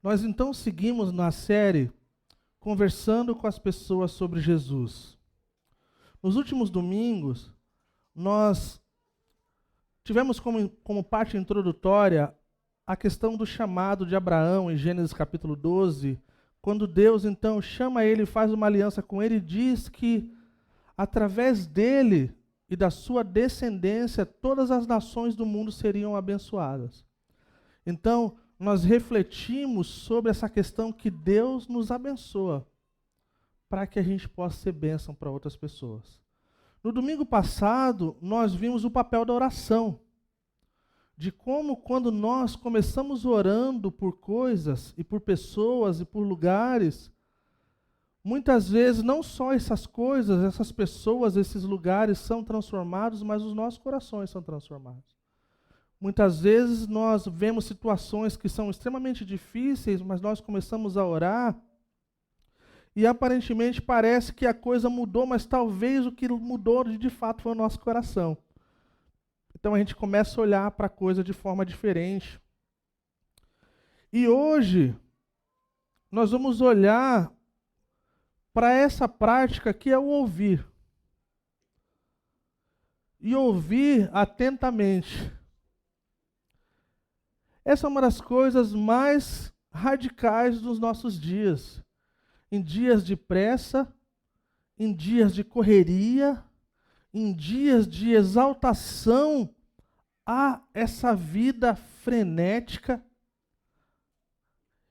Nós então seguimos na série Conversando com as Pessoas sobre Jesus. Nos últimos domingos, nós tivemos como parte introdutória a questão do chamado de Abraão em Gênesis capítulo 12, quando Deus então chama ele e faz uma aliança com ele e diz que através dele e da sua descendência todas as nações do mundo seriam abençoadas. Então, nós refletimos sobre essa questão que Deus nos abençoa para que a gente possa ser bênção para outras pessoas. No domingo passado, nós vimos o papel da oração, de como quando nós começamos orando por coisas e por pessoas e por lugares, muitas vezes não só essas coisas, essas pessoas, esses lugares são transformados, mas os nossos corações são transformados. Muitas vezes nós vemos situações que são extremamente difíceis, mas nós começamos a orar e aparentemente parece que a coisa mudou, mas talvez o que mudou de fato foi o nosso coração. Então a gente começa a olhar para a coisa de forma diferente. E hoje nós vamos olhar para essa prática que é o ouvir. E ouvir atentamente. Essa é uma das coisas mais radicais dos nossos dias. Em dias de pressa, em dias de correria, em dias de exaltação a essa vida frenética.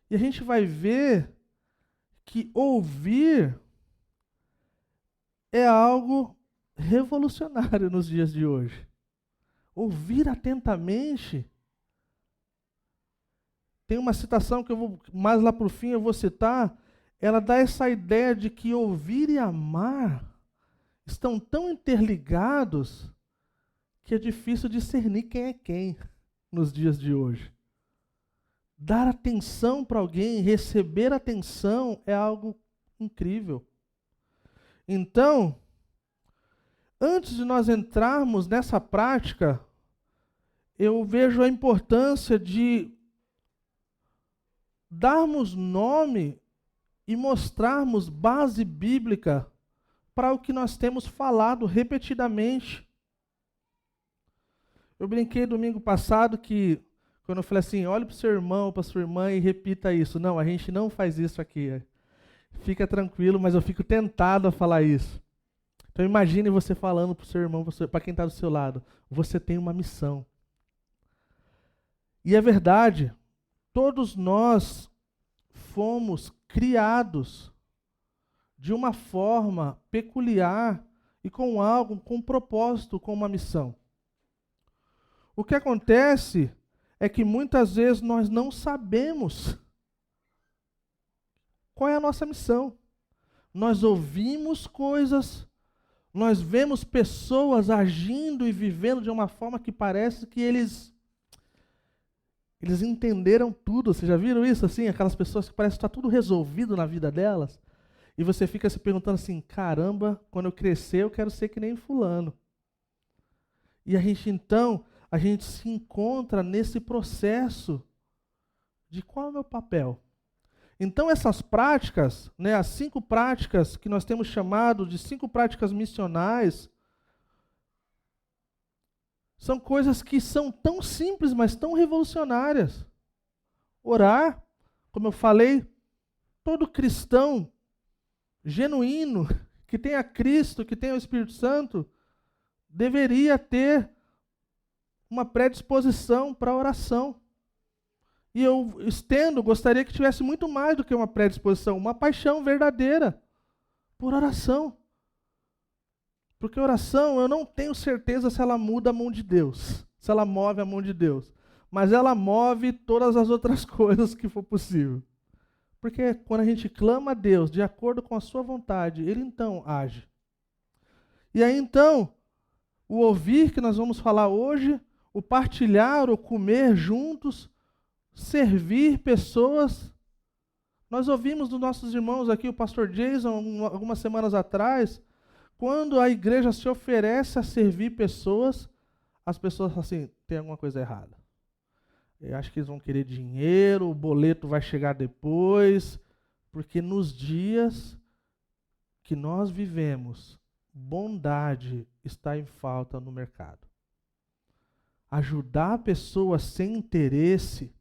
E a gente vai ver que ouvir é algo revolucionário nos dias de hoje. Ouvir atentamente. Tem uma citação que eu vou, mais lá para o fim eu vou citar, ela dá essa ideia de que ouvir e amar estão tão interligados que é difícil discernir quem é quem nos dias de hoje. Dar atenção para alguém, receber atenção é algo incrível. Então, antes de nós entrarmos nessa prática, eu vejo a importância de darmos nome e mostrarmos base bíblica para o que nós temos falado repetidamente. Eu brinquei domingo passado que, quando eu falei assim, olhe para o seu irmão, para a sua irmã e repita isso. Não, a gente não faz isso aqui. Fica tranquilo, mas eu fico tentado a falar isso. Então imagine você falando para o seu irmão, para quem está do seu lado, você tem uma missão. E é verdade, todos nós fomos criados de uma forma peculiar e com algo, com um propósito, com uma missão. O que acontece é que muitas vezes nós não sabemos qual é a nossa missão. Nós ouvimos coisas, nós vemos pessoas agindo e vivendo de uma forma que parece que eles entenderam tudo. Vocês já viram isso assim? Aquelas pessoas que parece que está tudo resolvido na vida delas. E você fica se perguntando assim, caramba, quando eu crescer eu quero ser que nem fulano. E a gente se encontra nesse processo de qual é o meu papel. Então essas práticas, as 5 práticas que nós temos chamado de 5 práticas missionais, são coisas que são tão simples, mas tão revolucionárias. Orar, como eu falei, todo cristão genuíno, que tenha Cristo, que tenha o Espírito Santo, deveria ter uma predisposição para a oração. E eu gostaria que tivesse muito mais do que uma predisposição, uma paixão verdadeira por oração. Porque oração, eu não tenho certeza se ela muda a mão de Deus, se ela move a mão de Deus. Mas ela move todas as outras coisas que for possível. Porque quando a gente clama a Deus de acordo com a sua vontade, Ele então age. E aí então, o ouvir que nós vamos falar hoje, o partilhar, o comer juntos, servir pessoas. Nós ouvimos dos nossos irmãos aqui, o pastor Jason, algumas semanas atrás, quando a igreja se oferece a servir pessoas, as pessoas falam assim, tem alguma coisa errada. Eu acho que eles vão querer dinheiro, o boleto vai chegar depois, porque nos dias que nós vivemos, bondade está em falta no mercado. Ajudar a pessoa sem interesse,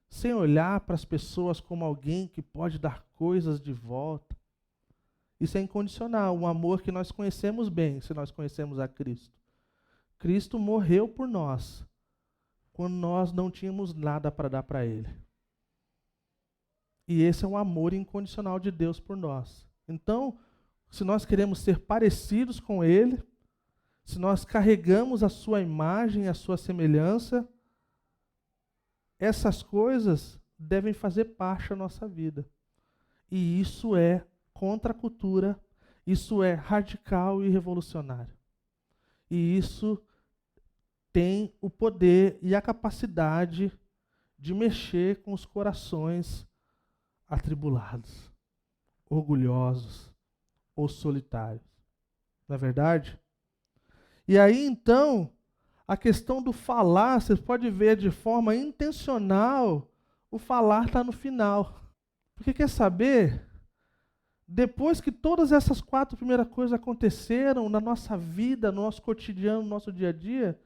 sem olhar para as pessoas como alguém que pode dar coisas de volta, isso é incondicional, um amor que nós conhecemos bem, se nós conhecemos a Cristo. Cristo morreu por nós, quando nós não tínhamos nada para dar para Ele. E esse é um amor incondicional de Deus por nós. Então, se nós queremos ser parecidos com Ele, se nós carregamos a sua imagem, a sua semelhança, essas coisas devem fazer parte da nossa vida. E isso é contra a cultura, isso é radical e revolucionário. E isso tem o poder e a capacidade de mexer com os corações atribulados, orgulhosos ou solitários. Não é verdade? E aí, então, a questão do falar, você pode ver de forma intencional, o falar está no final. Porque quer saber? Depois que todas essas 4 primeiras coisas aconteceram na nossa vida, no nosso cotidiano, no nosso dia a dia,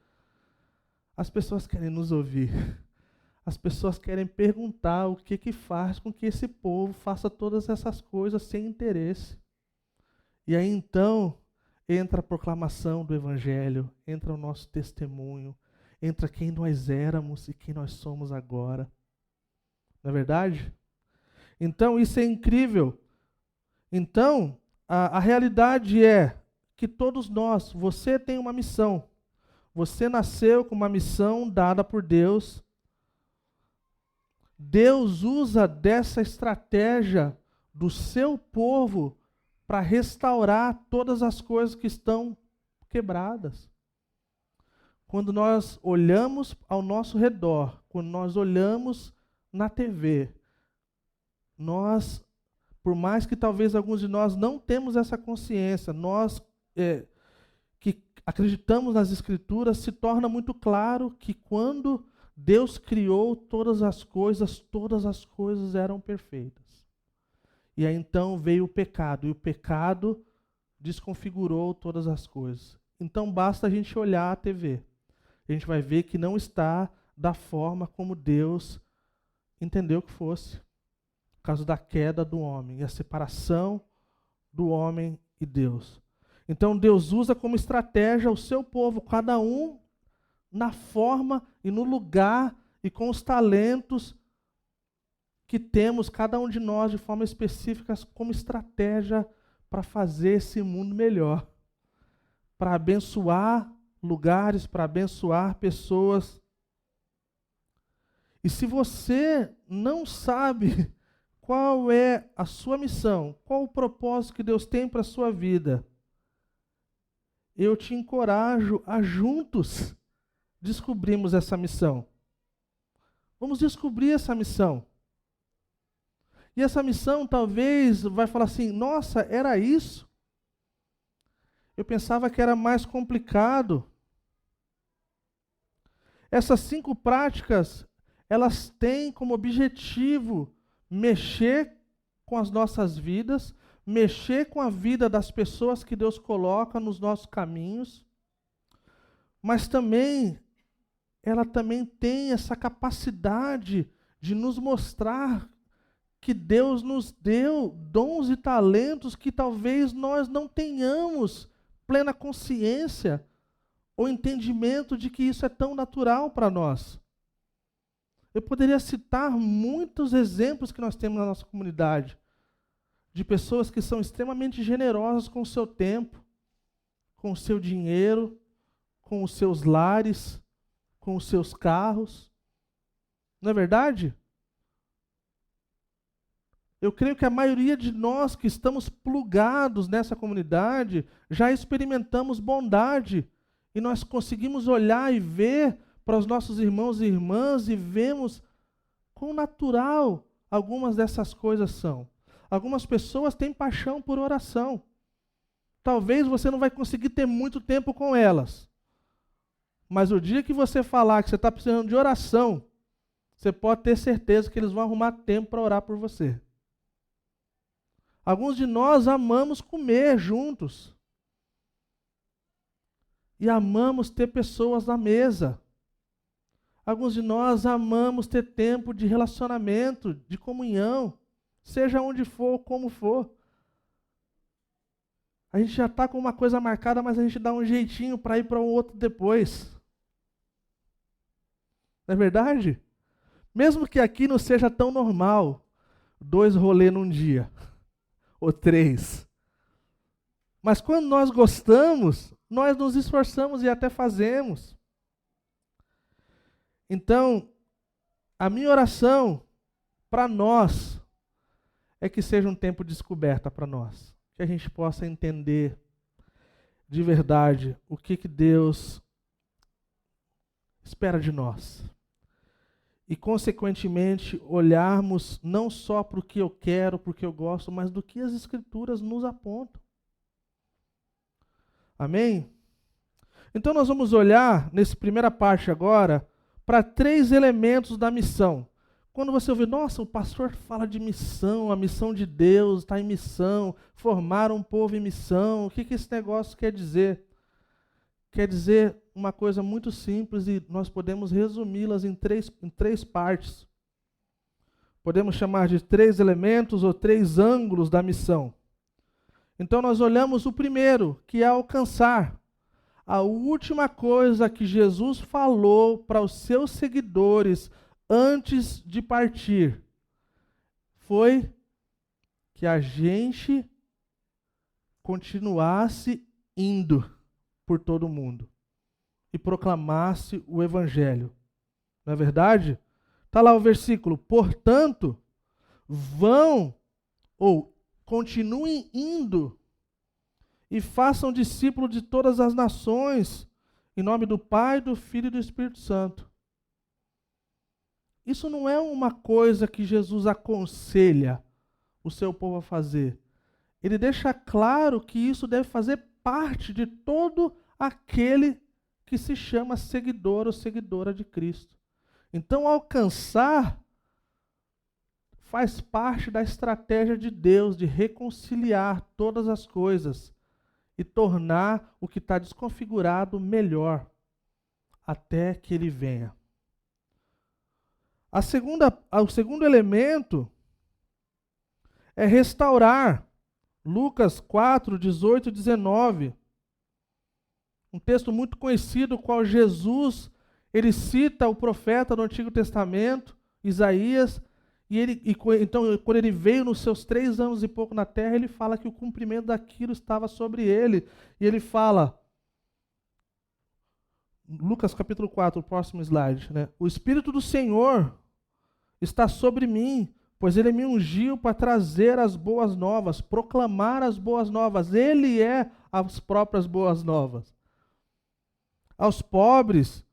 as pessoas querem nos ouvir. As pessoas querem perguntar o que faz com que esse povo faça todas essas coisas sem interesse. E aí então entra a proclamação do Evangelho, entra o nosso testemunho, entra quem nós éramos e quem nós somos agora. Não é verdade? Então isso é incrível. Então, a realidade é que todos nós, você tem uma missão. Você nasceu com uma missão dada por Deus. Deus usa dessa estratégia do seu povo para restaurar todas as coisas que estão quebradas. Quando nós olhamos ao nosso redor, quando nós olhamos na TV, nós, por mais que talvez alguns de nós não temos essa consciência, nós que acreditamos nas Escrituras, se torna muito claro que quando Deus criou todas as coisas eram perfeitas. E aí então veio o pecado, e o pecado desconfigurou todas as coisas. Então basta a gente olhar a TV. A gente vai ver que não está da forma como Deus entendeu que fosse. Por causa da queda do homem e a separação do homem e Deus. Então Deus usa como estratégia o seu povo, cada um na forma e no lugar e com os talentos que temos, cada um de nós de forma específica, como estratégia para fazer esse mundo melhor, para abençoar lugares, para abençoar pessoas. E se você não sabe qual é a sua missão, qual o propósito que Deus tem para a sua vida, eu te encorajo a juntos descobrirmos essa missão. Vamos descobrir essa missão. E essa missão talvez vai falar assim, nossa, era isso? Eu pensava que era mais complicado. Essas 5 práticas, elas têm como objetivo mexer com as nossas vidas, mexer com a vida das pessoas que Deus coloca nos nossos caminhos, mas também, ela também tem essa capacidade de nos mostrar que Deus nos deu dons e talentos que talvez nós não tenhamos plena consciência ou entendimento de que isso é tão natural para nós. Eu poderia citar muitos exemplos que nós temos na nossa comunidade, de pessoas que são extremamente generosas com o seu tempo, com o seu dinheiro, com os seus lares, com os seus carros. Não é verdade? Eu creio que a maioria de nós que estamos plugados nessa comunidade já experimentamos bondade e nós conseguimos olhar e ver para os nossos irmãos e irmãs e vemos quão natural algumas dessas coisas são. Algumas pessoas têm paixão por oração. Talvez você não vai conseguir ter muito tempo com elas, mas o dia que você falar que você está precisando de oração, você pode ter certeza que eles vão arrumar tempo para orar por você. Alguns de nós amamos comer juntos. E amamos ter pessoas na mesa. Alguns de nós amamos ter tempo de relacionamento, de comunhão, seja onde for, como for. A gente já está com uma coisa marcada, mas a gente dá um jeitinho para ir para o outro depois. Não é verdade? Mesmo que aqui não seja tão normal, 2 rolês num dia, ou 3. Mas quando nós gostamos, nós nos esforçamos e até fazemos. Então, a minha oração para nós é que seja um tempo de descoberta para nós. Que a gente possa entender de verdade o que Deus espera de nós. E, consequentemente, olharmos não só para o que eu quero, para o que eu gosto, mas do que as Escrituras nos apontam. Amém? Então nós vamos olhar, nessa primeira parte agora, para 3 elementos da missão. Quando você ouvir, nossa, o pastor fala de missão, a missão de Deus está em missão, formar um povo em missão, o que esse negócio quer dizer? Quer dizer uma coisa muito simples e nós podemos resumi-las em três partes. Podemos chamar de 3 elementos ou 3 ângulos da missão. Então nós olhamos o primeiro, que é alcançar. A última coisa que Jesus falou para os seus seguidores antes de partir foi que a gente continuasse indo por todo o mundo e proclamasse o evangelho. Não é verdade? Está lá o versículo, portanto, vão ou continuem indo e façam discípulos de todas as nações, em nome do Pai, do Filho e do Espírito Santo. Isso não é uma coisa que Jesus aconselha o seu povo a fazer. Ele deixa claro que isso deve fazer parte de todo aquele que se chama seguidor ou seguidora de Cristo. Então, alcançar faz parte da estratégia de Deus de reconciliar todas as coisas e tornar o que está desconfigurado melhor, até que ele venha. O segundo elemento é restaurar. Lucas 4, 18 e 19. Um texto muito conhecido, qual Jesus, ele cita o profeta do Antigo Testamento, Isaías, então, quando ele veio nos seus 3 anos e pouco na terra, ele fala que o cumprimento daquilo estava sobre ele. E ele fala, Lucas capítulo 4, o próximo slide, né? O Espírito do Senhor está sobre mim, pois ele me ungiu para trazer as boas novas, proclamar as boas novas. Ele é as próprias boas novas. Aos pobres,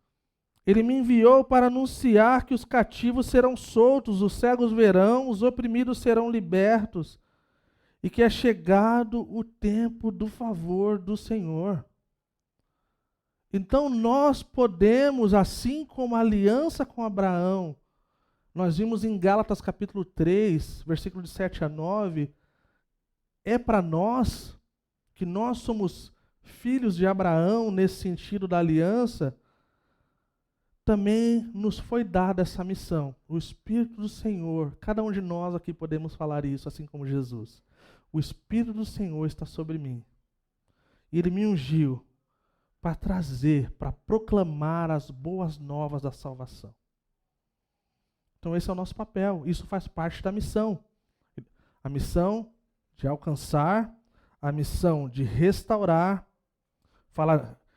ele me enviou para anunciar que os cativos serão soltos, os cegos verão, os oprimidos serão libertos, e que é chegado o tempo do favor do Senhor. Então nós podemos, assim como a aliança com Abraão, nós vimos em Gálatas capítulo 3, versículo de 7 a 9, é para nós, que nós somos filhos de Abraão nesse sentido da aliança, também nos foi dada essa missão. O Espírito do Senhor, cada um de nós aqui podemos falar isso, assim como Jesus. O Espírito do Senhor está sobre mim. E ele me ungiu para trazer, para proclamar as boas novas da salvação. Então esse é o nosso papel, isso faz parte da missão. A missão de alcançar, a missão de restaurar.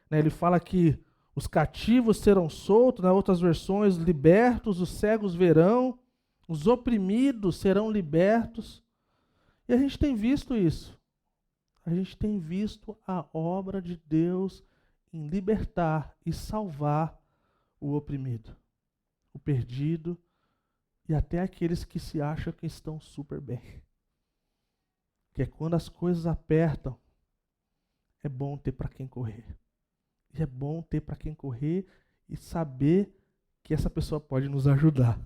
Ele fala que os cativos serão soltos, nas outras versões, libertos, os cegos verão, os oprimidos serão libertos. E a gente tem visto isso. A gente tem visto a obra de Deus em libertar e salvar o oprimido, o perdido e até aqueles que se acham que estão super bem. Que é quando as coisas apertam, é bom ter para quem correr. E é bom ter para quem correr e saber que essa pessoa pode nos ajudar.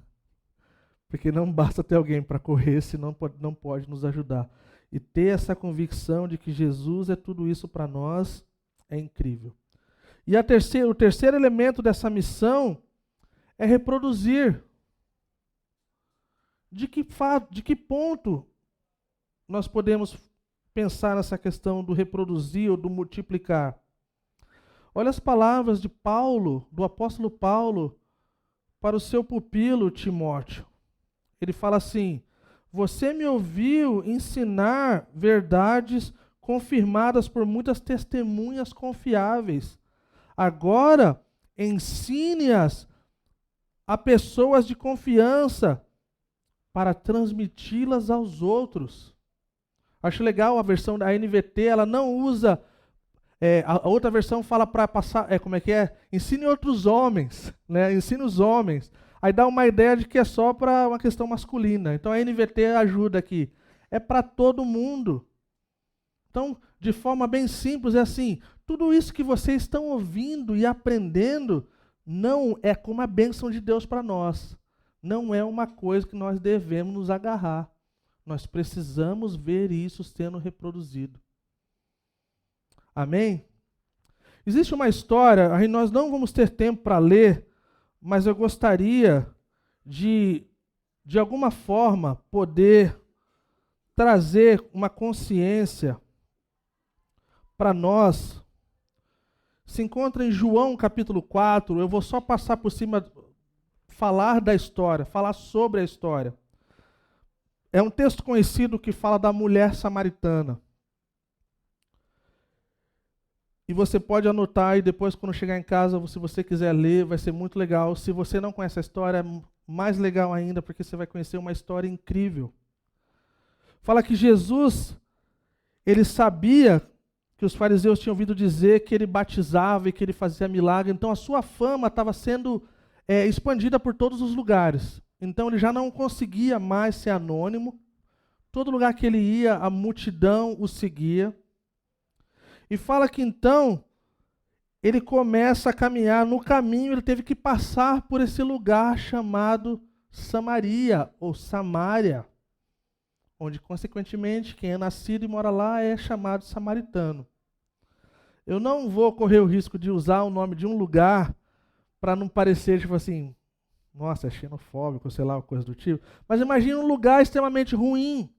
Porque não basta ter alguém para correr, senão não pode nos ajudar. E ter essa convicção de que Jesus é tudo isso para nós é incrível. E o terceiro elemento dessa missão é reproduzir. De que ponto nós podemos pensar nessa questão do reproduzir ou do multiplicar? Olha as palavras de Paulo, do apóstolo Paulo, para o seu pupilo Timóteo. Ele fala assim: você me ouviu ensinar verdades confirmadas por muitas testemunhas confiáveis. Agora, ensine-as a pessoas de confiança para transmiti-las aos outros. Acho legal a versão da NVT, ela não usa, a outra versão fala para passar, como é que é? Ensine outros homens, né? Ensine os homens. Aí dá uma ideia de que é só para uma questão masculina. Então a NVT ajuda aqui. É para todo mundo. Então, de forma bem simples, é assim: tudo isso que vocês estão ouvindo e aprendendo não é como a bênção de Deus para nós. Não é uma coisa que nós devemos nos agarrar. Nós precisamos ver isso sendo reproduzido. Amém? Existe uma história, aí nós não vamos ter tempo para ler, mas eu gostaria de alguma forma, poder trazer uma consciência para nós. Se encontra em João capítulo 4, eu vou só passar por cima, falar da história, falar sobre a história. É um texto conhecido que fala da mulher samaritana. E você pode anotar e depois, quando chegar em casa, se você quiser ler, vai ser muito legal. Se você não conhece a história, é mais legal ainda, porque você vai conhecer uma história incrível. Fala que Jesus, ele sabia que os fariseus tinham ouvido dizer que ele batizava e que ele fazia milagre. Então a sua fama estava sendo expandida por todos os lugares. Então ele já não conseguia mais ser anônimo. Todo lugar que ele ia, a multidão o seguia. E fala que então ele começa a caminhar. No caminho ele teve que passar por esse lugar chamado Samaria ou Samária, onde consequentemente quem é nascido e mora lá é chamado samaritano. Eu não vou correr o risco de usar o nome de um lugar para não parecer tipo assim, nossa, é xenofóbico, sei lá, coisa do tipo. Mas imagine um lugar extremamente ruim,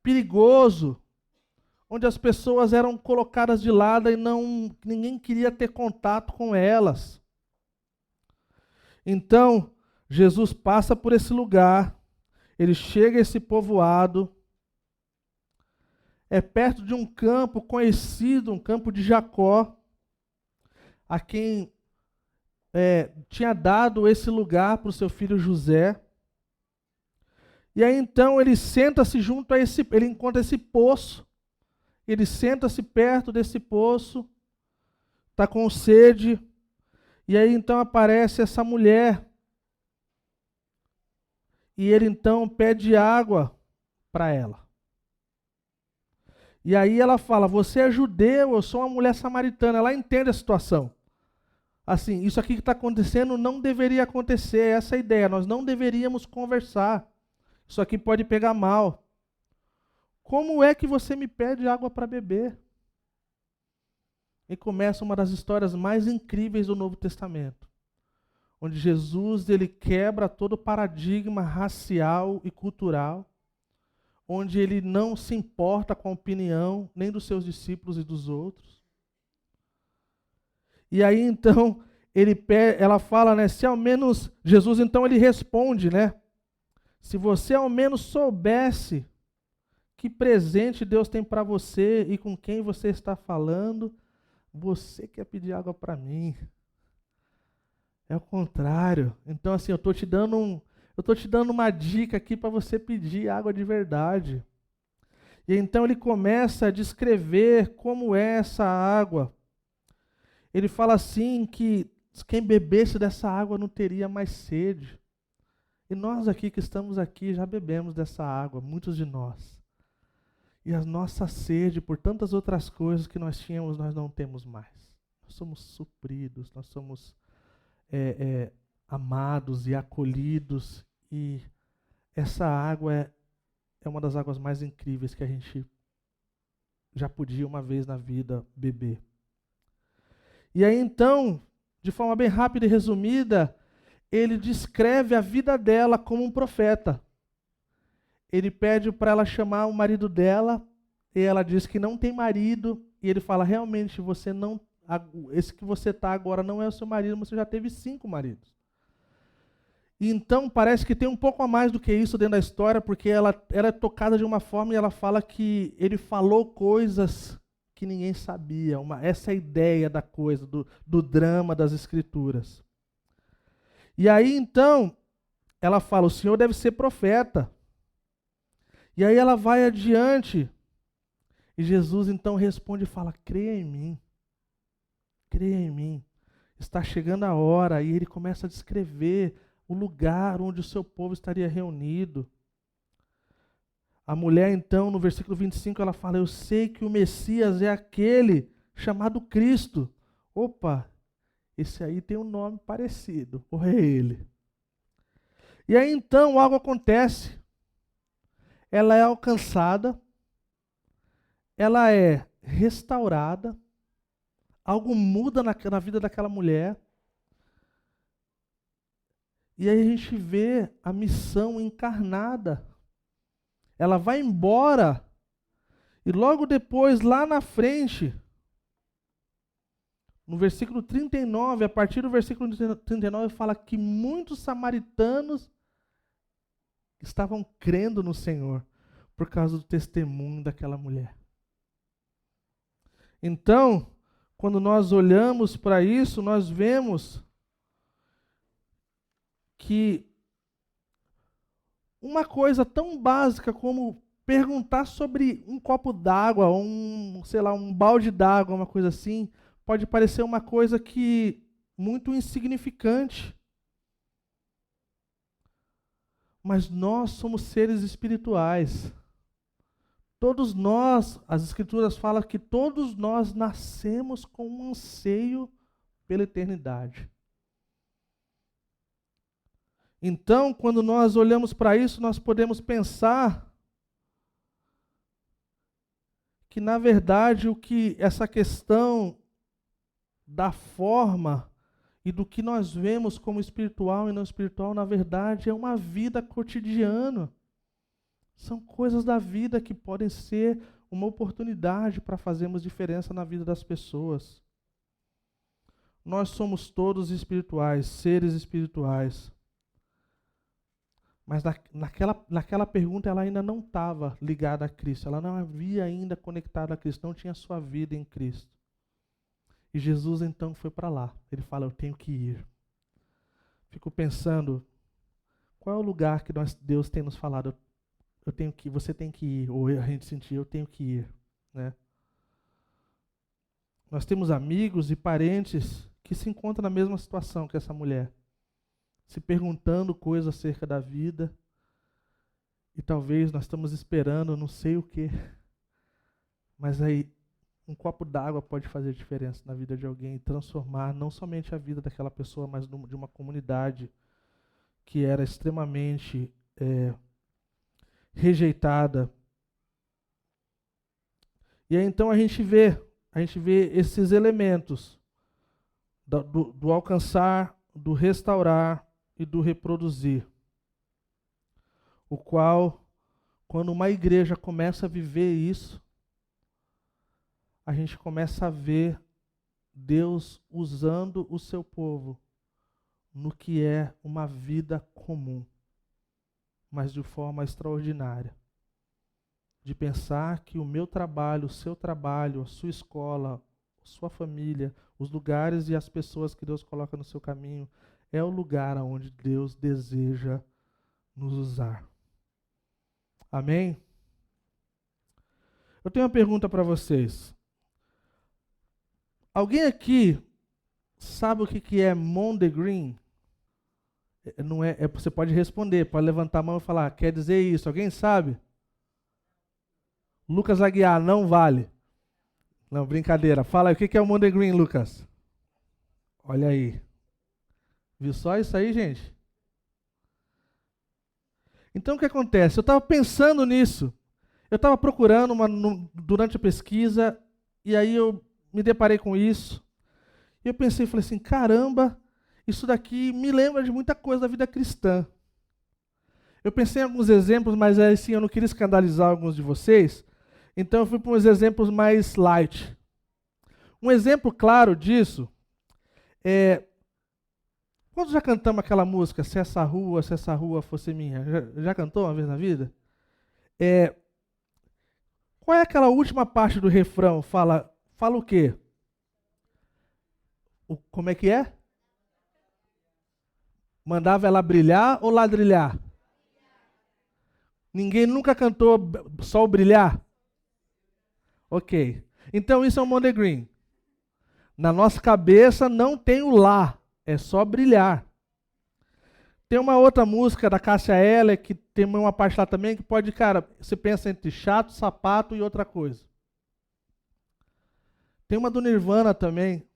perigoso, onde as pessoas eram colocadas de lado e ninguém queria ter contato com elas. Então, Jesus passa por esse lugar, ele chega a esse povoado, é perto de um campo conhecido, um campo de Jacó, a quem tinha dado esse lugar para o seu filho José. E aí então ele senta-se junto a ele encontra esse poço, ele senta-se perto desse poço, está com sede, e aí então aparece essa mulher, e ele então pede água para ela. E aí ela fala: você é judeu, eu sou uma mulher samaritana. Ela entende a situação. Assim, isso aqui que está acontecendo não deveria acontecer, essa é a ideia, nós não deveríamos conversar. Isso aqui pode pegar mal. Como é que você me pede água para beber? E começa uma das histórias mais incríveis do Novo Testamento, onde Jesus ele quebra todo o paradigma racial e cultural, onde ele não se importa com a opinião nem dos seus discípulos e dos outros. E aí então ela fala, né? Se ao menos Jesus então ele responde, né? Se você ao menos soubesse que presente Deus tem para você e com quem você está falando, você quer pedir água para mim. É o contrário. Então assim, eu estou te dando uma dica aqui para você pedir água de verdade. E então ele começa a descrever como é essa água. Ele fala assim que quem bebesse dessa água não teria mais sede. E nós aqui que estamos aqui já bebemos dessa água, muitos de nós. E a nossa sede por tantas outras coisas que nós tínhamos, nós não temos mais. Nós somos supridos, nós somos amados e acolhidos. E essa água é uma das águas mais incríveis que a gente já podia uma vez na vida beber. E aí então, de forma bem rápida e resumida, ele descreve a vida dela como um profeta. Ele pede para ela chamar o marido dela, e ela diz que não tem marido, e ele fala, realmente, esse que você está agora não é o seu marido, mas você já teve 5 maridos. E então parece que tem um pouco a mais do que isso dentro da história, porque ela é tocada de uma forma e ela fala que ele falou coisas que ninguém sabia. Essa é a ideia da coisa, do drama das Escrituras. E aí então, ela fala, o Senhor deve ser profeta. E aí ela vai adiante, e Jesus então responde e fala, creia em mim, creia em mim. Está chegando a hora, e ele começa a descrever o lugar onde o seu povo estaria reunido. A mulher, então, no versículo 25, ela fala, eu sei que o Messias é aquele chamado Cristo. Opa, esse aí tem um nome parecido, ou é ele? E aí, então, algo acontece. Ela é alcançada, ela é restaurada, algo muda na vida daquela mulher. E aí a gente vê a missão encarnada. Ela vai embora e logo depois, lá na frente, no versículo 39, a partir do versículo 39, fala que muitos samaritanos estavam crendo no Senhor por causa do testemunho daquela mulher. Então, quando nós olhamos para isso, nós vemos que uma coisa tão básica como perguntar sobre um copo d'água, um balde d'água, uma coisa assim, pode parecer uma coisa que muito insignificante. Mas nós somos seres espirituais. Todos nós, as Escrituras falam que todos nós nascemos com um anseio pela eternidade. Então, quando nós olhamos para isso, nós podemos pensar que, na verdade, essa questão da forma e do que nós vemos como espiritual e não espiritual, na verdade, é uma vida cotidiana. São coisas da vida que podem ser uma oportunidade para fazermos diferença na vida das pessoas. Nós somos todos espirituais, seres espirituais. Mas naquela pergunta ela ainda não estava ligada a Cristo, ela não havia ainda conectado a Cristo, não tinha sua vida em Cristo. E Jesus então foi para lá, ele fala, eu tenho que ir. Fico pensando, qual é o lugar que Deus tem nos falado, você tem que ir, ou a gente sentir, eu tenho que ir, né? Nós temos amigos e parentes que se encontram na mesma situação que essa mulher, se perguntando coisas acerca da vida, e talvez nós estamos esperando não sei o quê, mas aí um copo d'água pode fazer diferença na vida de alguém e transformar não somente a vida daquela pessoa, mas de uma comunidade que era extremamente rejeitada. E aí então a gente vê esses elementos do alcançar, do restaurar e do reproduzir, o qual, quando uma igreja começa a viver isso, a gente começa a ver Deus usando o seu povo no que é uma vida comum, mas de forma extraordinária. De pensar que o meu trabalho, o seu trabalho, a sua escola, a sua família, os lugares e as pessoas que Deus coloca no seu caminho, é o lugar onde Deus deseja nos usar. Amém? Eu tenho uma pergunta para vocês. Alguém aqui sabe o que é Mondegreen? Não é, você pode responder, pode levantar a mão e falar, quer dizer isso? Alguém sabe? Lucas Aguiar, não vale. Não, brincadeira. Fala aí, o que é o Mondegreen, Lucas? Olha aí. Viu só isso aí, gente? Então o que acontece? Eu estava pensando nisso. Eu estava procurando durante a pesquisa, e aí eu me deparei com isso. E eu pensei, falei assim, caramba, isso daqui me lembra de muita coisa da vida cristã. Eu pensei em alguns exemplos, mas assim, eu não queria escandalizar alguns de vocês, então eu fui para uns exemplos mais light. Um exemplo claro disso é... Quando já cantamos aquela música, se essa rua fosse minha? Já cantou uma vez na vida? É, qual é aquela última parte do refrão? Fala o quê? Como é que é? Mandava ela brilhar ou ladrilhar? Ninguém nunca cantou só o brilhar? Ok. Então isso é um Monday Green. Na nossa cabeça não tem o lá, é só brilhar. Tem uma outra música da Cássia Eller, que tem uma parte lá também, que pode, cara, você pensa entre chato, sapato e outra coisa. Tem uma do Nirvana também,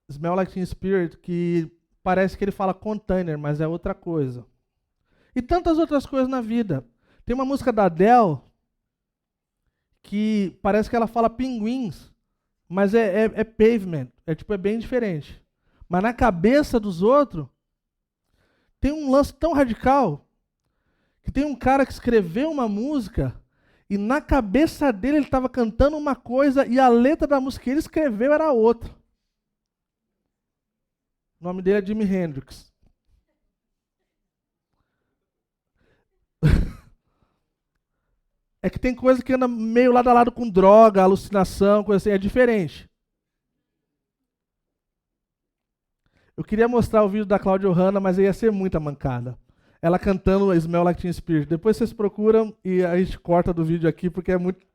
Smell Like Teen Spirit, que parece que ele fala container, mas é outra coisa. E tantas outras coisas na vida. Tem uma música da Adele, que parece que ela fala pinguins, mas é pavement, é bem diferente. Mas na cabeça dos outros, tem um lance tão radical, que tem um cara que escreveu uma música, e na cabeça dele ele estava cantando uma coisa, e a letra da música que ele escreveu era outra. O nome dele é Jimi Hendrix. É que tem coisa que anda meio lado a lado com droga, alucinação, coisa assim, é diferente. Eu queria mostrar o vídeo da Cláudia Hanna, mas ia ser muita mancada. Ela cantando Smell Like Teen Spirit. Depois vocês procuram e a gente corta do vídeo aqui, porque é muito...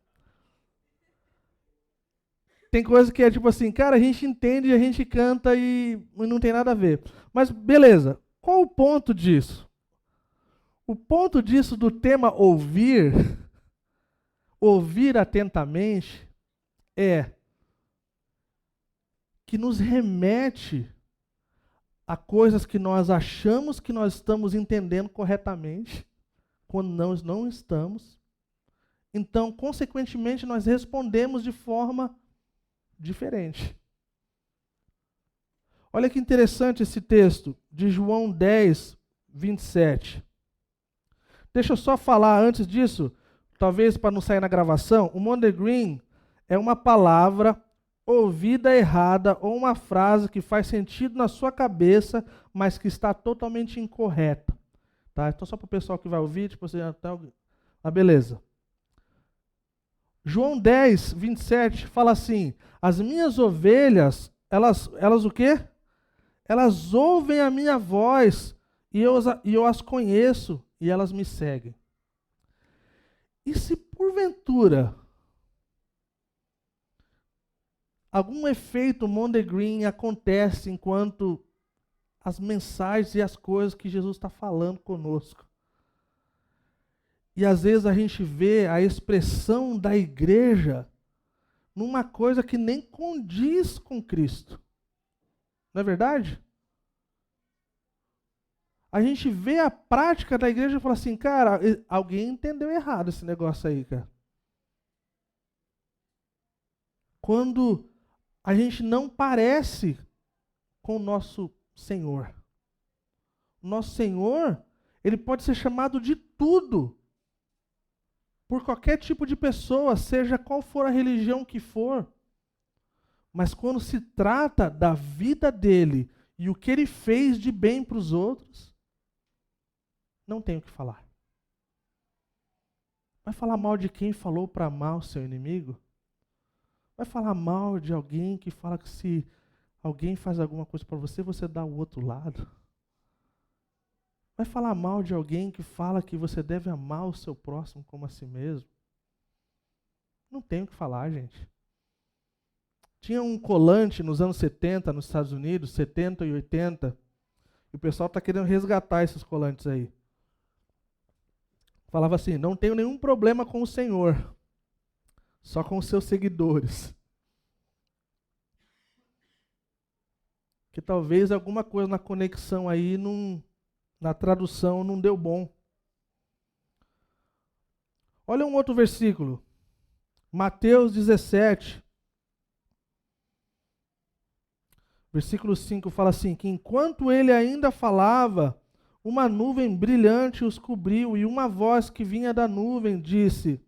Tem coisa que é tipo assim, cara, a gente entende, a gente canta e não tem nada a ver. Mas beleza, qual o ponto disso? O ponto disso do tema ouvir, ouvir atentamente, é que nos remete a coisas que nós achamos que nós estamos entendendo corretamente, quando nós não estamos. Então, consequentemente, nós respondemos de forma diferente. Olha que interessante esse texto de João 10, 27. Deixa eu só falar antes disso, talvez para não sair na gravação, o Monday Green é uma palavra ouvida errada ou uma frase que faz sentido na sua cabeça, mas que está totalmente incorreta. Tá? Então, só para o pessoal que vai ouvir, tipo assim, beleza. João 10, 27 fala assim: as minhas ovelhas, elas o quê? Elas ouvem a minha voz e eu as conheço e elas me seguem. E se porventura algum efeito Monday Green acontece enquanto as mensagens e as coisas que Jesus está falando conosco, e às vezes a gente vê a expressão da igreja numa coisa que nem condiz com Cristo. Não é verdade? A gente vê a prática da igreja e fala assim, cara, alguém entendeu errado esse negócio aí, cara. Quando a gente não parece com o nosso Senhor. O nosso Senhor, ele pode ser chamado de tudo, por qualquer tipo de pessoa, seja qual for a religião que for. Mas quando se trata da vida dele e o que ele fez de bem para os outros, não tem o que falar. Vai falar mal de quem falou para amar o seu inimigo? Vai falar mal de alguém que fala que se alguém faz alguma coisa para você, você dá o outro lado? Vai falar mal de alguém que fala que você deve amar o seu próximo como a si mesmo? Não tem o que falar, gente. Tinha um colante nos anos 70 nos Estados Unidos, 70 e 80, e o pessoal está querendo resgatar esses colantes aí. Falava assim, não tenho nenhum problema com o Senhor, só com os seus seguidores. Que talvez alguma coisa na conexão aí não Na tradução não deu bom. Olha um outro versículo. Mateus 17. Versículo 5 fala assim, que enquanto ele ainda falava, uma nuvem brilhante os cobriu, e uma voz que vinha da nuvem disse: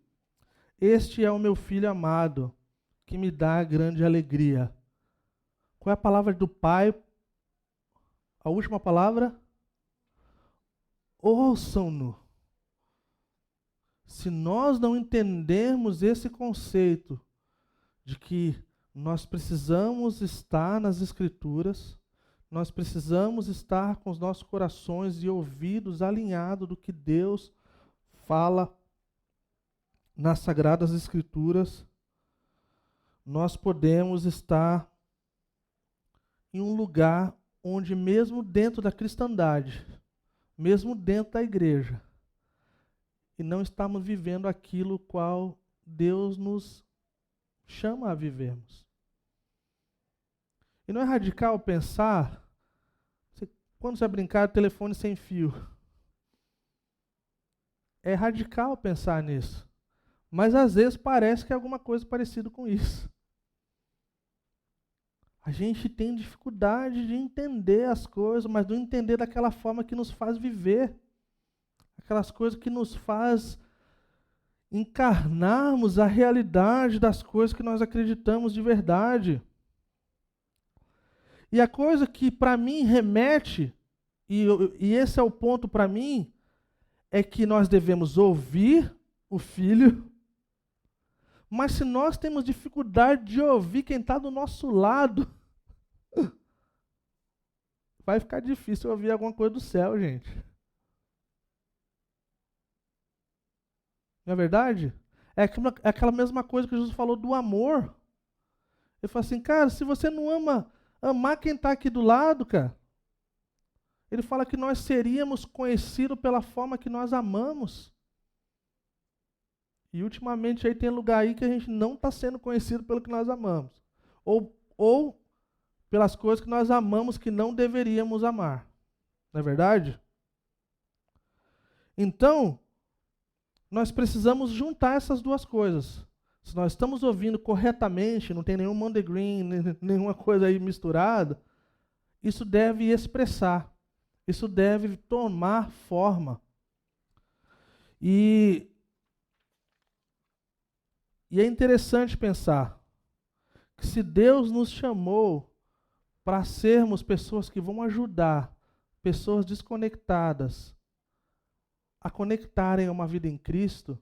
Este é o meu filho amado, que me dá grande alegria. Qual é a palavra do Pai? A última palavra? Ouçam-no. Se nós não entendermos esse conceito de que nós precisamos estar nas Escrituras, nós precisamos estar com os nossos corações e ouvidos alinhados do que Deus fala nas Sagradas Escrituras, nós podemos estar em um lugar onde, mesmo dentro da cristandade, mesmo dentro da igreja, e não estamos vivendo aquilo qual Deus nos chama a vivermos. E não é radical pensar, quando você vai brincar, telefone sem fio. É radical pensar nisso. Mas às vezes parece que é alguma coisa parecida com isso. A gente tem dificuldade de entender as coisas, mas não entender daquela forma que nos faz viver. Aquelas coisas que nos faz encarnarmos a realidade das coisas que nós acreditamos de verdade. E a coisa que para mim remete, e esse é o ponto para mim, é que nós devemos ouvir o Filho, mas se nós temos dificuldade de ouvir quem está do nosso lado, vai ficar difícil ouvir alguma coisa do céu, gente. Não é verdade? É aquela mesma coisa que Jesus falou do amor. Ele falou assim, cara, se você não amar quem está aqui do lado, cara, ele fala que nós seríamos conhecidos pela forma que nós amamos. E ultimamente aí tem lugar aí que a gente não está sendo conhecido pelo que nós amamos. Ou pelas coisas que nós amamos que não deveríamos amar. Não é verdade? Então, nós precisamos juntar essas duas coisas. Se nós estamos ouvindo corretamente, não tem nenhum Monday Green, nenhuma coisa aí misturada, isso deve expressar, isso deve tomar forma. E é interessante pensar que se Deus nos chamou para sermos pessoas que vão ajudar pessoas desconectadas a conectarem a uma vida em Cristo,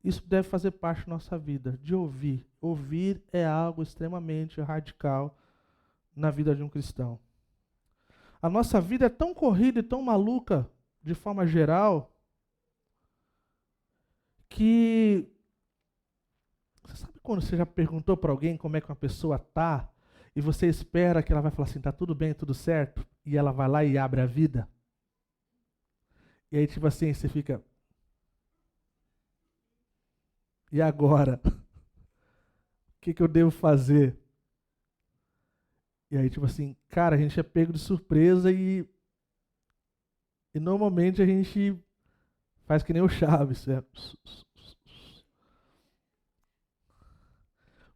isso deve fazer parte da nossa vida, de ouvir. Ouvir é algo extremamente radical na vida de um cristão. A nossa vida é tão corrida e tão maluca, de forma geral, que... Você sabe quando você já perguntou para alguém como é que uma pessoa está, e você espera que ela vai falar assim, tá tudo bem, tudo certo, e ela vai lá e abre a vida? E aí, tipo assim, você fica... E agora? O que eu devo fazer? E aí, tipo assim, cara, a gente é pego de surpresa e normalmente a gente faz que nem o Chaves.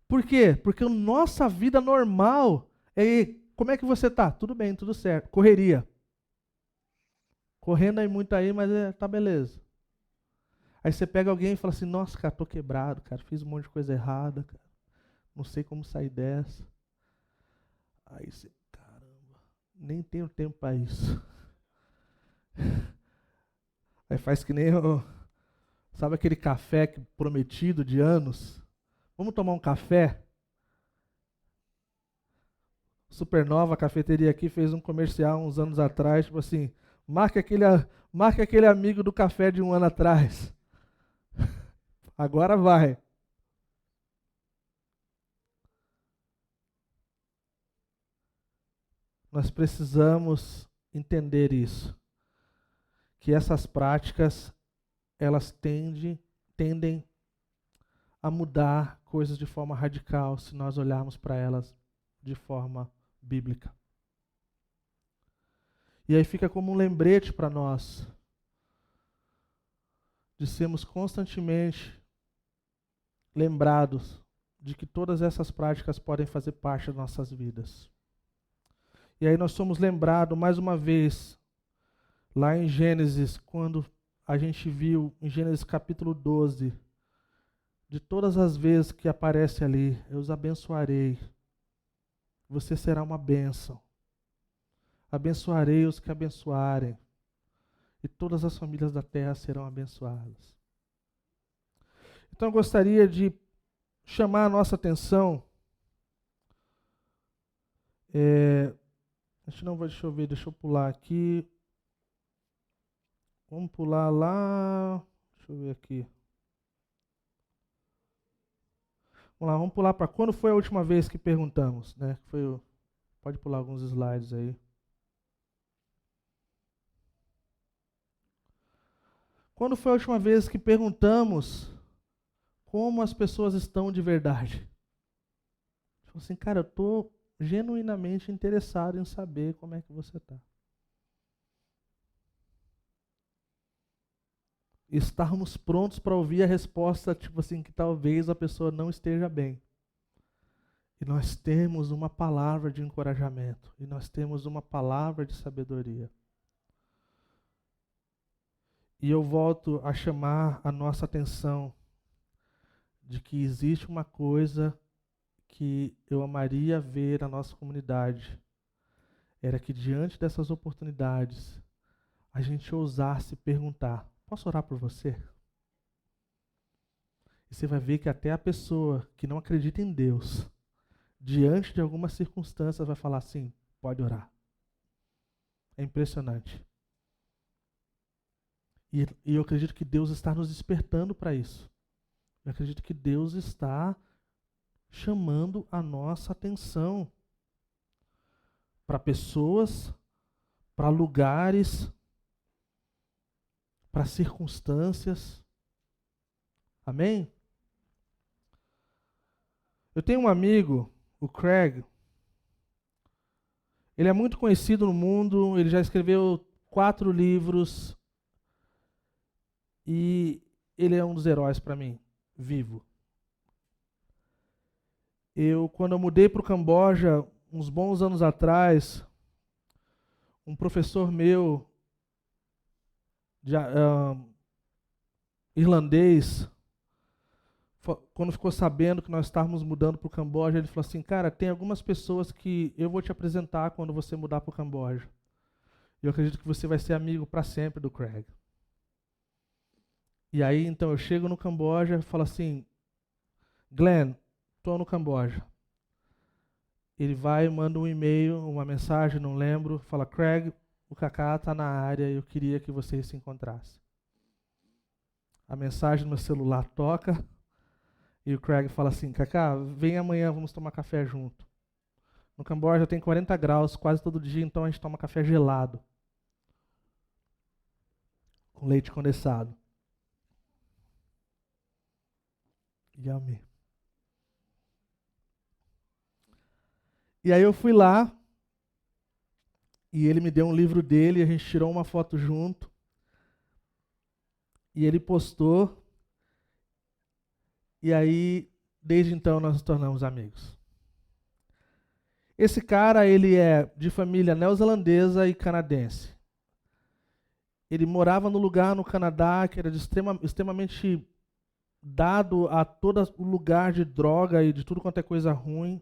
Por quê? Porque a nossa vida normal é, como é que você tá? Tudo bem, tudo certo. Correria. Correndo aí muito aí, mas tá beleza. Aí você pega alguém e fala assim, nossa, cara, tô quebrado, cara, fiz um monte de coisa errada, cara. Não sei como sair dessa. Aí você, caramba, nem tenho tempo para isso. Aí faz que nem, sabe aquele café prometido de anos? Vamos tomar um café? Supernova, a cafeteria aqui, fez um comercial uns anos atrás, tipo assim, marque aquele amigo do café de um ano atrás. Agora vai. Nós precisamos entender isso. Que essas práticas, elas tendem a mudar coisas de forma radical se nós olharmos para elas de forma bíblica. E aí fica como um lembrete para nós de sermos constantemente lembrados de que todas essas práticas podem fazer parte das nossas vidas. E aí nós somos lembrados mais uma vez, lá em Gênesis, quando a gente viu em Gênesis capítulo 12, de todas as vezes que aparece ali, eu os abençoarei, você será uma bênção. Abençoarei os que abençoarem, e todas as famílias da terra serão abençoadas. Então eu gostaria de chamar a nossa atenção. Deixa eu pular aqui. Vamos pular lá. Deixa eu ver aqui. Vamos lá, vamos pular para quando foi a última vez que perguntamos, né? Pode pular alguns slides aí. Quando foi a última vez que perguntamos como as pessoas estão de verdade? Tipo assim, cara, eu estou genuinamente interessado em saber como é que você está. Estarmos prontos para ouvir a resposta, tipo assim, que talvez a pessoa não esteja bem. E nós temos uma palavra de encorajamento. E nós temos uma palavra de sabedoria. E eu volto a chamar a nossa atenção de que existe uma coisa que eu amaria ver na nossa comunidade. Era que diante dessas oportunidades, a gente ousasse perguntar: posso orar por você? E você vai ver que até a pessoa que não acredita em Deus, diante de algumas circunstâncias, vai falar assim: pode orar. É impressionante. E eu acredito que Deus está nos despertando para isso. Eu acredito que Deus está chamando a nossa atenção para pessoas, para lugares, para circunstâncias. Amém? Eu tenho um amigo, o Craig. Ele é muito conhecido no mundo, ele já escreveu 4 livros e ele é um dos heróis para mim, vivo. Quando eu mudei para o Camboja, uns bons anos atrás, um professor meu, irlandês, quando ficou sabendo que nós estávamos mudando para o Camboja, ele falou assim: cara, tem algumas pessoas que eu vou te apresentar quando você mudar para o Camboja. E eu acredito que você vai ser amigo para sempre do Craig. E aí, então, eu chego no Camboja e falo assim: Glenn, estou no Camboja. Ele vai, manda um e-mail, uma mensagem, não lembro, fala: Craig, o Kaká está na área e eu queria que vocês se encontrassem. A mensagem no meu celular toca e o Craig fala assim: Kaká, vem amanhã, vamos tomar café junto. No Camboja tem 40 graus quase todo dia, então a gente toma café gelado, com leite condensado. Yummy. E aí eu fui lá, e ele me deu um livro dele, a gente tirou uma foto junto, e ele postou, e aí, desde então, nós nos tornamos amigos. Esse cara, ele é de família neozelandesa e canadense. Ele morava no lugar no Canadá que era extremamente dado a todo o lugar de droga e de tudo quanto é coisa ruim.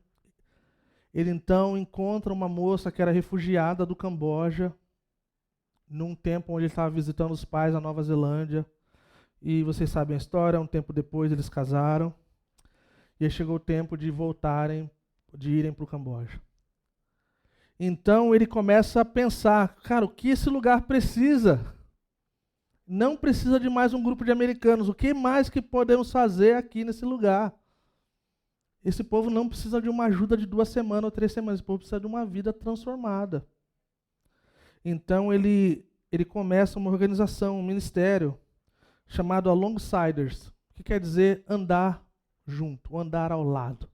Ele então encontra uma moça que era refugiada do Camboja, num tempo onde ele estava visitando os pais na Nova Zelândia. E vocês sabem a história, um tempo depois eles casaram. E aí chegou o tempo de irem para o Camboja. Então ele começa a pensar: cara, o que esse lugar precisa? Não precisa de mais um grupo de americanos. O que mais que podemos fazer aqui nesse lugar? Esse povo não precisa de uma ajuda de 2 semanas ou 3 semanas. Esse povo precisa de uma vida transformada. Então ele começa uma organização, um ministério, chamado Alongsiders, que quer dizer andar junto, andar ao lado.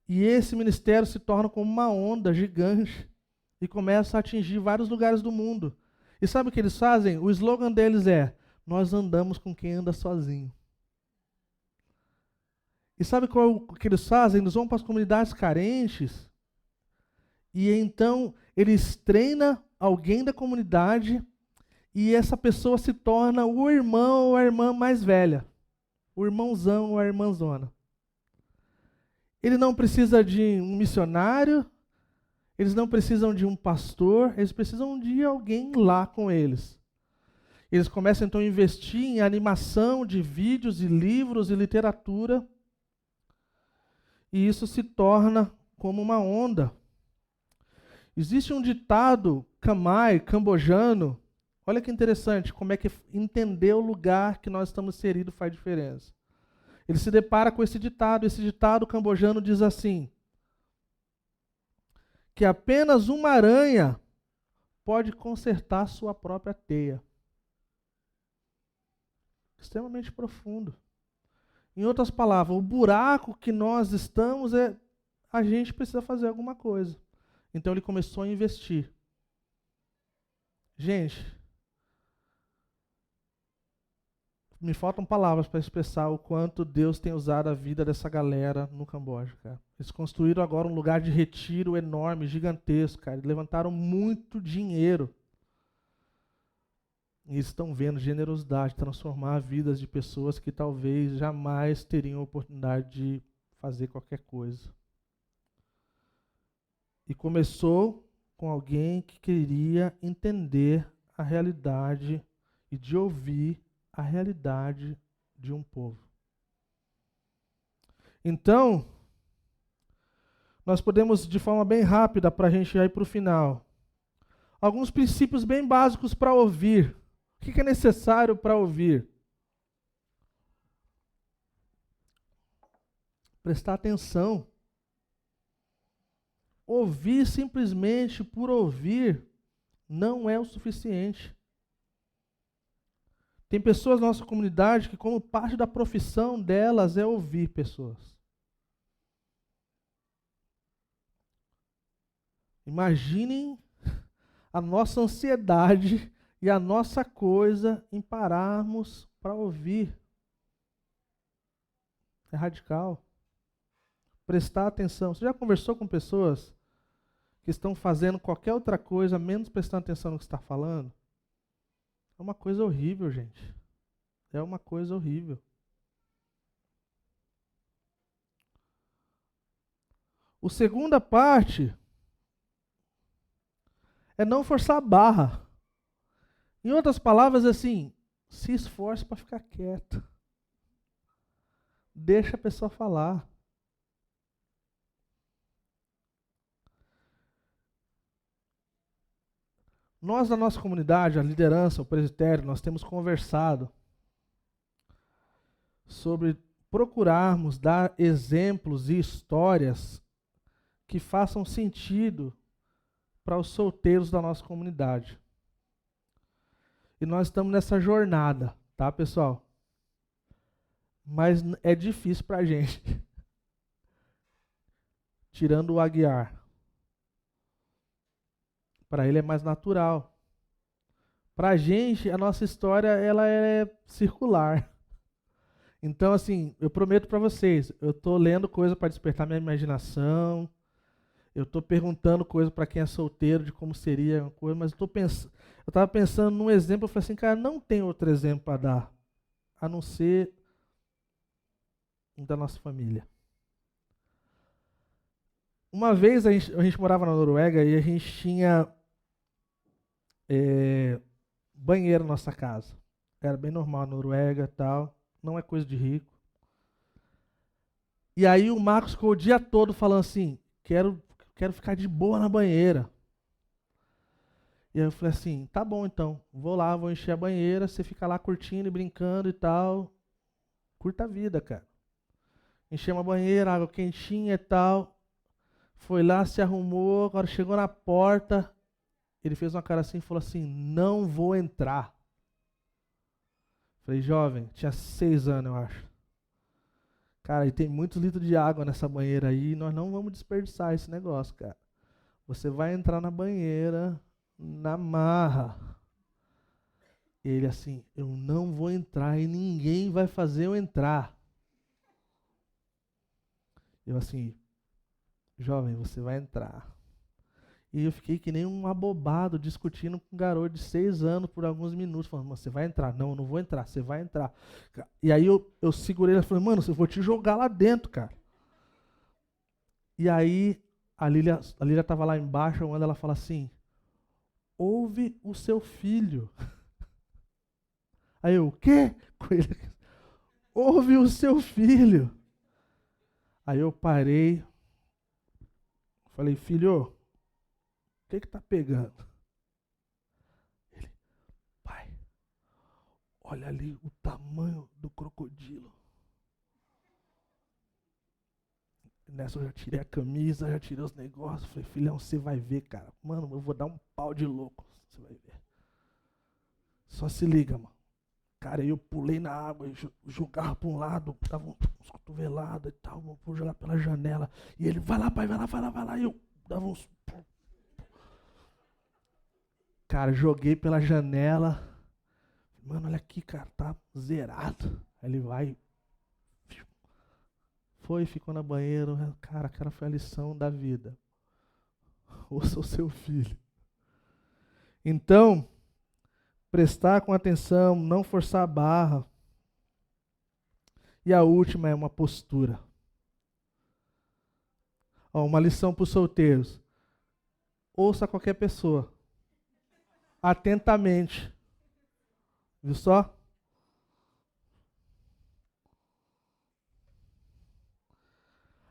E esse ministério se torna como uma onda gigante e começam a atingir vários lugares do mundo. E sabe o que eles fazem? O slogan deles é: nós andamos com quem anda sozinho. E sabe qual é o que eles fazem? Eles vão para as comunidades carentes e então eles treinam alguém da comunidade e essa pessoa se torna o irmão ou a irmã mais velha. O irmãozão ou a irmãzona. Ele não precisa de um missionário, eles não precisam de um pastor, eles precisam de alguém lá com eles. Eles começam então a investir em animação de vídeos e livros e literatura. E isso se torna como uma onda. Existe um ditado Khmer, cambojano. Olha que interessante, como é que entender o lugar que nós estamos inseridos faz diferença. Ele se depara com esse ditado cambojano diz assim, que apenas uma aranha pode consertar sua própria teia. Extremamente profundo. Em outras palavras, o buraco que nós estamos a gente precisa fazer alguma coisa. Então ele começou a investir. Gente, me faltam palavras para expressar o quanto Deus tem usado a vida dessa galera no Camboja, cara. Eles construíram agora um lugar de retiro enorme, gigantesco, cara. Eles levantaram muito dinheiro. E estão vendo generosidade transformar vidas de pessoas que talvez jamais teriam a oportunidade de fazer qualquer coisa. E começou com alguém que queria entender a realidade e de ouvir a realidade de um povo. Então, nós podemos, de forma bem rápida, para a gente ir para o final, alguns princípios bem básicos para ouvir. O que é necessário para ouvir? Prestar atenção. Ouvir simplesmente por ouvir não é o suficiente. Tem pessoas na nossa comunidade que, como parte da profissão delas, é ouvir pessoas. Imaginem a nossa ansiedade e a nossa coisa em pararmos para ouvir. É radical. Prestar atenção. Você já conversou com pessoas que estão fazendo qualquer outra coisa, menos prestando atenção no que está falando? É uma coisa horrível, gente. É uma coisa horrível. A segunda parte é não forçar a barra. Em outras palavras, assim, se esforce para ficar quieto. Deixa a pessoa falar. Nós, da nossa comunidade, a liderança, o presbitério, nós temos conversado sobre procurarmos dar exemplos e histórias que façam sentido para os solteiros da nossa comunidade. E nós estamos nessa jornada, tá, pessoal? Mas é difícil para a gente. Tirando o Aguiar. Para ele é mais natural. Para a gente, a nossa história ela é circular. Então, assim, eu prometo para vocês, eu estou lendo coisa para despertar minha imaginação, eu estou perguntando coisa para quem é solteiro de como seria uma coisa, mas eu estava pensando num exemplo, eu falei assim, cara, não tem outro exemplo para dar, a não ser da nossa família. Uma vez a gente morava na Noruega e a gente tinha banheiro na nossa casa. Era bem normal na Noruega e tal, não é coisa de rico. E aí o Marcos ficou o dia todo falando assim, quero ficar de boa na banheira. E aí eu falei assim, tá bom então, vou lá, vou encher a banheira, você fica lá curtindo e brincando e tal. Curta a vida, cara. Encheu uma banheira, água quentinha e tal. Foi lá, se arrumou, agora chegou na porta, ele fez uma cara assim e falou assim, não vou entrar. Falei, jovem, tinha 6 anos, eu acho. Cara, e tem muitos litros de água nessa banheira aí, nós não vamos desperdiçar esse negócio, cara. você vai entrar na banheira na marra. Ele assim, eu não vou entrar e ninguém vai fazer eu entrar. Eu assim, jovem, você vai entrar. E eu fiquei que nem um abobado discutindo com um garoto de 6 anos por alguns minutos, falando, você vai entrar? Não, eu não vou entrar, você vai entrar. E aí eu segurei ele e falei, mano, eu vou te jogar lá dentro, cara. E aí a Lília estava lá embaixo, onde ela fala assim, ouve o seu filho. Aí eu, o quê? Ouve o seu filho. Aí eu parei, falei, filho, o que tá pegando? Ele, pai, olha ali o tamanho do crocodilo. Nessa eu já tirei a camisa, já tirei os negócios. Falei, filhão, você vai ver, cara. Mano, eu vou dar um pau de louco. Você vai ver. Só se liga, mano. Cara, eu pulei na água, jogava para um lado, dava uns cotoveladas e tal, vou jogar pela janela. E ele, vai lá, pai, vai lá, vai lá, vai lá. E eu dava uns... Cara, joguei pela janela. Mano, olha aqui, cara, tá zerado. Aí ele vai... Foi, ficou na banheira. Cara, aquela foi a lição da vida. Ouça o seu filho. Então, prestar com atenção, não forçar a barra. E a última é uma postura. Ó, uma lição para os solteiros. Ouça qualquer pessoa. Atentamente. Viu só?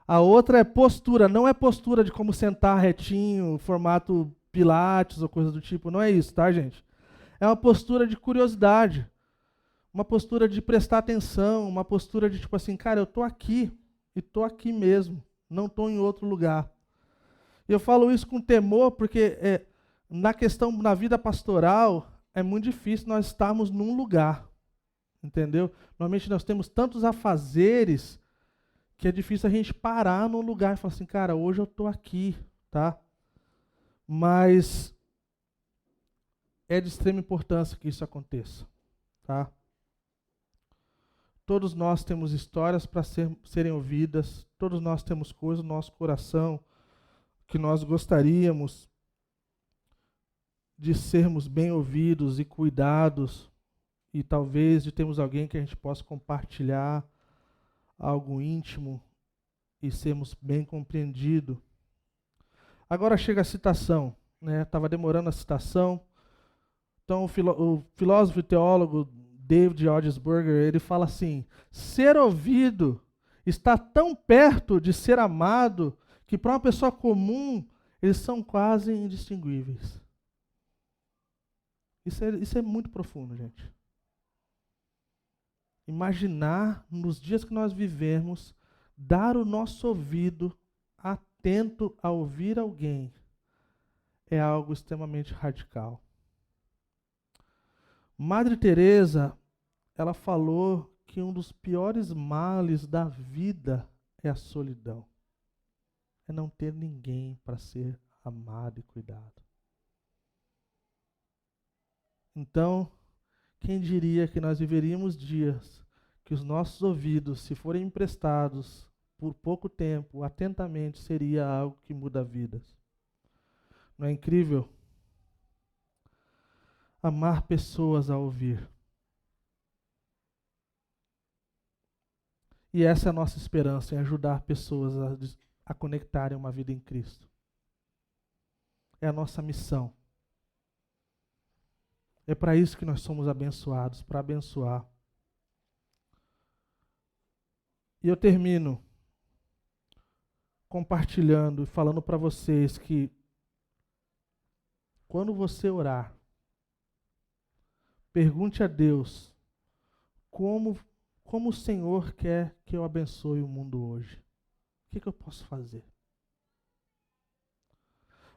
A outra é postura. Não é postura de como sentar retinho, formato pilates ou coisa do tipo. Não é isso, tá, gente? É uma postura de curiosidade. Uma postura de prestar atenção. Uma postura de tipo assim, cara, eu tô aqui. E tô aqui mesmo. Não tô em outro lugar. E eu falo isso com temor porque na questão, na vida pastoral, é muito difícil nós estarmos num lugar. Entendeu? Normalmente nós temos tantos afazeres que é difícil a gente parar num lugar e falar assim, cara, hoje eu estou aqui, tá? Mas é de extrema importância que isso aconteça, tá? Todos nós temos histórias para serem ouvidas, todos nós temos coisas no nosso coração que nós gostaríamos de sermos bem ouvidos e cuidados, e talvez de termos alguém que a gente possa compartilhar algo íntimo e sermos bem compreendidos. Agora chega a citação, né? Estava demorando a citação. Então o filósofo e teólogo David Oddsberger, ele fala assim, ser ouvido está tão perto de ser amado que para uma pessoa comum eles são quase indistinguíveis. Isso é muito profundo, gente. Imaginar nos dias que nós vivemos, dar o nosso ouvido atento a ouvir alguém é algo extremamente radical. Madre Teresa, ela falou que um dos piores males da vida é a solidão. É não ter ninguém para ser amado e cuidado. Então, quem diria que nós viveríamos dias que os nossos ouvidos, se forem emprestados por pouco tempo, atentamente, seria algo que muda vidas. Não é incrível? Amar pessoas a ouvir. E essa é a nossa esperança, em ajudar pessoas a conectarem uma vida em Cristo. É a nossa missão. É para isso que nós somos abençoados, para abençoar. E eu termino compartilhando e falando para vocês que quando você orar, pergunte a Deus como o Senhor quer que eu abençoe o mundo hoje. O que eu posso fazer?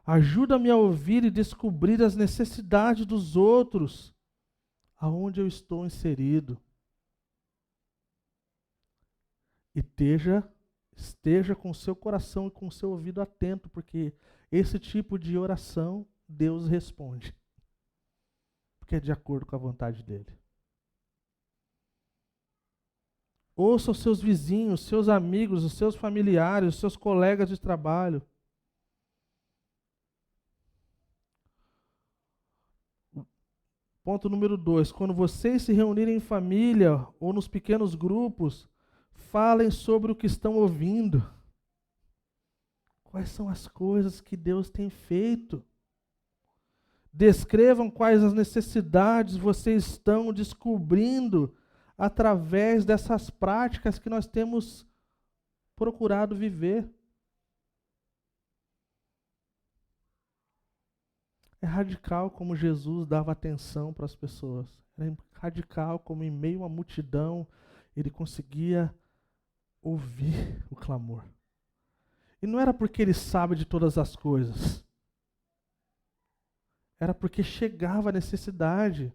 Ajuda-me a ouvir e descobrir as necessidades dos outros, aonde eu estou inserido. E esteja com o seu coração e com o seu ouvido atento, porque esse tipo de oração Deus responde, porque é de acordo com a vontade dele. Ouça os seus vizinhos, seus amigos, os seus familiares, os seus colegas de trabalho. Ponto número 2. Quando vocês se reunirem em família ou nos pequenos grupos, falem sobre o que estão ouvindo. Quais são as coisas que Deus tem feito? Descrevam quais as necessidades vocês estão descobrindo através dessas práticas que nós temos procurado viver. É radical como Jesus dava atenção para as pessoas. É radical como em meio à multidão ele conseguia ouvir o clamor. E não era porque ele sabe de todas as coisas. Era porque chegava a necessidade.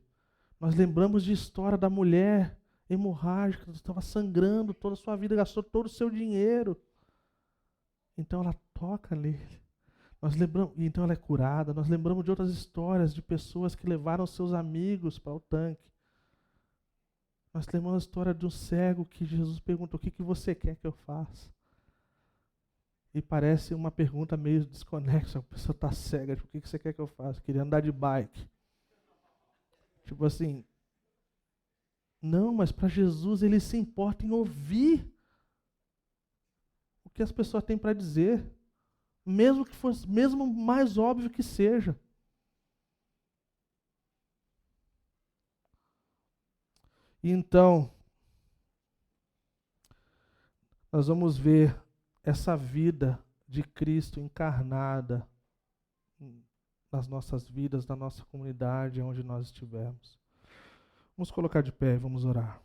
Nós lembramos de história da mulher hemorrágica, estava sangrando toda a sua vida, gastou todo o seu dinheiro. Então ela toca nele. Nós lembramos, então ela é curada. Nós lembramos de outras histórias de pessoas que levaram seus amigos para o tanque. Nós lembramos a história de um cego que Jesus perguntou: o que você quer que eu faça? E parece uma pergunta meio desconexa. A pessoa está cega, tipo, o que você quer que eu faça? Eu queria andar de bike. Tipo assim, não, mas para Jesus ele se importa em ouvir o que as pessoas têm para dizer, mesmo que fosse, mesmo mais óbvio que seja. E então, nós vamos ver essa vida de Cristo encarnada nas nossas vidas, na nossa comunidade, onde nós estivermos. Vamos colocar de pé e vamos orar.